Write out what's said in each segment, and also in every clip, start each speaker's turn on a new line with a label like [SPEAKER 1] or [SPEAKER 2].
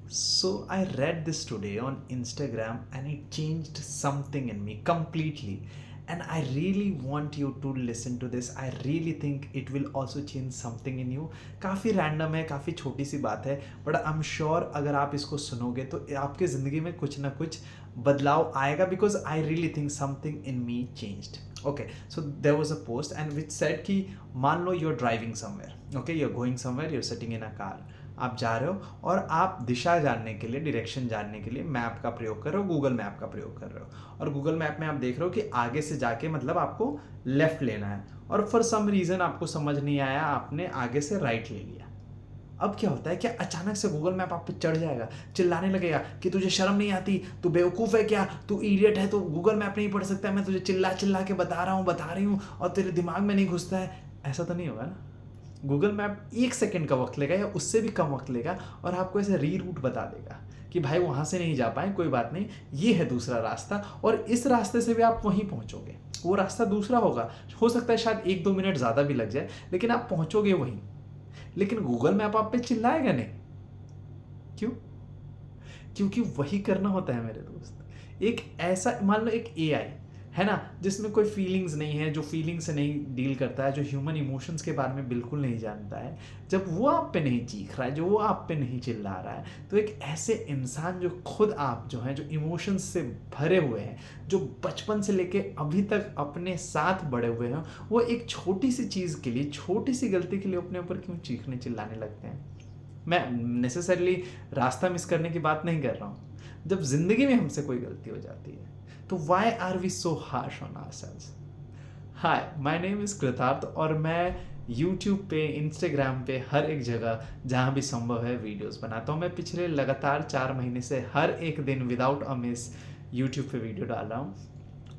[SPEAKER 1] So I read this today on Instagram and it changed something in me completely. And I really want you to listen to this. I really think it will also change something in you. काफ़ी random है, काफ़ी छोटी सी बात है, but I am sure अगर आप इसको सुनोगे तो आपके ज़िंदगी में कुछ ना कुछ बदलाव आएगा, because I really think something in me changed. Okay, so there was a post and which said कि मान लो you are driving somewhere, okay, you are going somewhere, you are sitting in a car. आप जा रहे हो और आप दिशा जानने के लिए, डायरेक्शन जानने के लिए मैप का प्रयोग कर रहे हो, गूगल मैप का प्रयोग कर रहे हो. और गूगल मैप में आप देख रहे हो कि आगे से जाके मतलब आपको लेफ्ट लेना है, और फॉर सम रीज़न आपको समझ नहीं आया, आपने आगे से राइट ले लिया. अब क्या होता है, क्या अचानक से गूगल मैप आप पे चढ़ जाएगा, चिल्लाने लगेगा कि तुझे शर्म नहीं आती, तू बेवकूफ़ है क्या, तू इडियट है, तो गूगल मैप नहीं पढ़ सकता, मैं तुझे चिल्ला चिल्ला के बता रहा हूँ, बता रही हूँ, और तेरे दिमाग में नहीं घुसता है. ऐसा तो नहीं होगा ना. गूगल मैप 1 सेकंड का वक्त लेगा या उससे भी कम वक्त लेगा, और आपको ऐसे री रूट बता देगा कि भाई वहाँ से नहीं जा पाए, कोई बात नहीं, ये है दूसरा रास्ता, और इस रास्ते से भी आप वहीं पहुँचोगे. वो रास्ता दूसरा होगा, हो सकता है शायद 1-2 मिनट ज़्यादा भी लग जाए, लेकिन आप पहुँचोगे वहीं. लेकिन गूगल मैप आप पे चिल्लाएगा नहीं. क्यों? क्योंकि वही करना होता है मेरे दोस्त. एक ऐसा मान लो, एक एआई है ना, जिसमें कोई फीलिंग्स नहीं है, जो फीलिंग से नहीं डील करता है, जो ह्यूमन इमोशंस के बारे में बिल्कुल नहीं जानता है, जब वो आप पे नहीं चीख रहा है, जो वो आप पे नहीं चिल्ला रहा है, तो एक ऐसे इंसान जो खुद आप जो हैं, जो इमोशंस से भरे हुए हैं, जो बचपन से लेके अभी तक अपने साथ बड़े हुए हैं, वो एक छोटी सी चीज़ के लिए, छोटी सी गलती के लिए अपने ऊपर क्यों चीखने चिल्लाने लगते हैं. मैं नेसेसरली रास्ता मिस करने की बात नहीं कर रहा हूँ. जब ज़िंदगी में हमसे कोई गलती हो जाती है, तो why are we so harsh on ourselves. Hi, my name is Kritarth, और मैं यूट्यूब पे, इंस्टाग्राम पे, हर एक जगह जहाँ भी संभव है वीडियोस बनाता हूँ. मैं पिछले लगातार 4 महीने से हर एक दिन विदाउट अ मिस यूट्यूब पे वीडियो डाल रहा हूँ,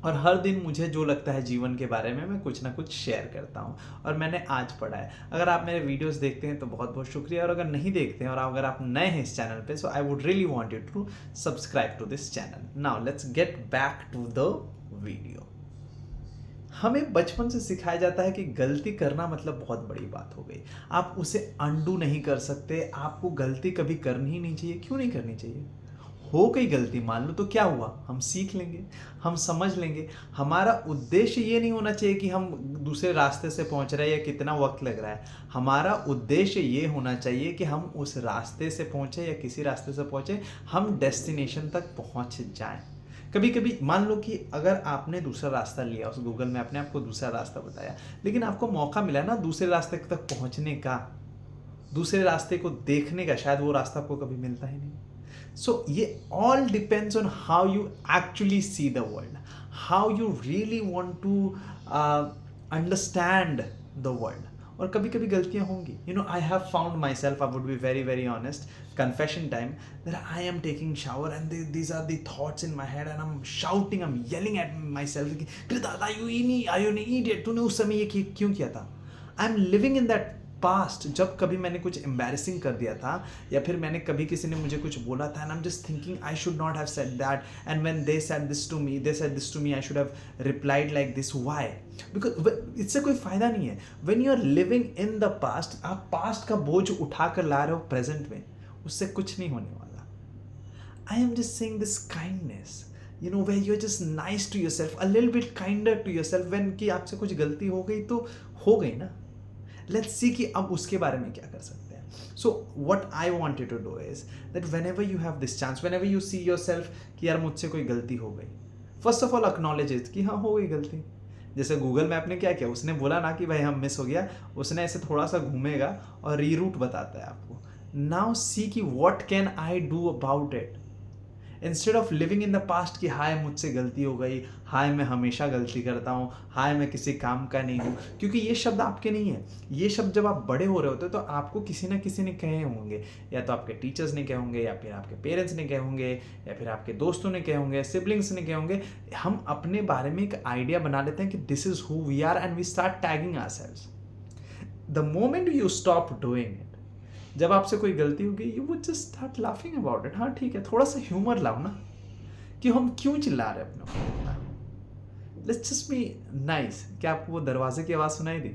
[SPEAKER 1] और हर दिन मुझे जो लगता है जीवन के बारे में मैं कुछ ना कुछ शेयर करता हूँ, और मैंने आज पढ़ा है. अगर आप मेरे वीडियोस देखते हैं तो बहुत बहुत शुक्रिया, और अगर नहीं देखते हैं और अगर आप नए हैं इस चैनल पे, so I would really want you to subscribe to this channel. Now let's get back to the video. हमें बचपन से सिखाया जाता है कि गलती करना मतलब बहुत बड़ी बात हो गई, आप उसे अंडू नहीं कर सकते, आपको गलती कभी करनी ही नहीं चाहिए. क्यों नहीं करनी चाहिए? हो गई गलती, मान लो, तो क्या हुआ, हम सीख लेंगे, हम समझ लेंगे. हमारा उद्देश्य ये नहीं होना चाहिए कि हम दूसरे रास्ते से पहुंच रहे हैं या कितना वक्त लग रहा है. हमारा उद्देश्य ये होना चाहिए कि हम उस रास्ते से पहुंचे या किसी रास्ते से पहुंचे, हम डेस्टिनेशन तक पहुंच जाएं. कभी कभी मान लो कि अगर आपने दूसरा रास्ता लिया, उस गूगल मैप ने आपको दूसरा रास्ता बताया, लेकिन आपको मौका मिला ना दूसरे रास्ते तक पहुंचने का, दूसरे रास्ते को देखने का, शायद वो रास्ता आपको कभी मिलता ही नहीं. सो ये all depends on how you actually see the world, how you really want to understand the world. और कभी कभी गलतियां होंगी. You know, I have found myself, I would be very very honest, confession time, that I am taking shower and these are the thoughts in my head and I'm shouting, I'm yelling at myself, Kritarth, are you an idiot, तूने उस समय ये क्यों किया था. I am living in that past. जब कभी मैंने कुछ एम्बैरेसिंग कर दिया था, या फिर मैंने कभी किसी ने मुझे कुछ बोला था, and I am just thinking I should not have said that, and when they said this to me, I should have replied like this. Why? Because इससे कोई फायदा नहीं है. When you are living in the past, आप past का बोझ उठा कर ला रहे हो प्रेजेंट में, उससे कुछ नहीं होने वाला. I am just saying this kindness, you know, where you're just nice to yourself, a little bit kinder to yourself when कि आपसे कुछ गलती हो गई तो हो गई ना. Let's see कि अब उसके बारे में क्या कर सकते हैं. So what I want you to do is that whenever you have this chance, whenever you see yourself कि यार मुझसे कोई गलती हो गई, first of all acknowledge it कि हाँ हो गई गलती. जैसे गूगल मैप ने क्या किया, उसने बोला ना कि भाई हम मिस हो गया, उसने ऐसे थोड़ा सा घूमेगा और रीरूट बताता है आपको. नाउ सी कि what can I do about it, instead of living in the past कि हाय मुझसे गलती हो गई, हाय मैं हमेशा गलती करता हूँ, हाय मैं किसी काम का नहीं हूँ. क्योंकि ये शब्द आपके नहीं है. ये शब्द जब आप बड़े हो रहे होते तो आपको किसी ना किसी ने कहे होंगे, या तो आपके टीचर्स ने कहे होंगे, या फिर आपके पेरेंट्स ने कहे होंगे, या फिर आपके दोस्तों ने कहे होंगे, सिबलिंग्स ने कहे होंगे. हम अपने बारे में एक आइडिया बना लेते हैं कि this is who we are, and we start tagging ourselves. The moment you stop doing it, जब आपसे कोई गलती हो गई, you would just start laughing about it. हाँ ठीक है, थोड़ा सा ह्यूमर लाओ ना, कि हम क्यों चिल्ला रहे हैं अपने ऊपर. Let's just be nice. क्या आपको वो दरवाजे की आवाज़ सुनाई दी?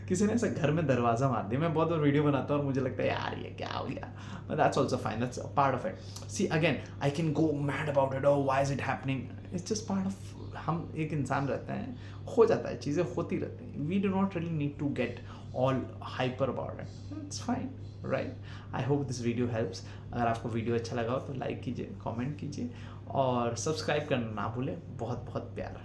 [SPEAKER 1] किसी ने ऐसा घर में दरवाज़ा मार दिया। मैं बहुत बार वीडियो बनाता हूँ और मुझे लगता है यार ये क्या हो गया, but that's also fine, that's part of it. See again I can go mad about it, oh why is it happening, it's just part of, हम एक इंसान रहते हैं, हो जाता है, चीज़ें होती रहती हैं, we do not really need to get all hyper about it, it's fine, right. I hope this video helps. अगर आपको वीडियो अच्छा लगा हो तो लाइक कीजिए, कमेंट कीजिए और सब्सक्राइब करना ना भूलें। बहुत बहुत प्यार।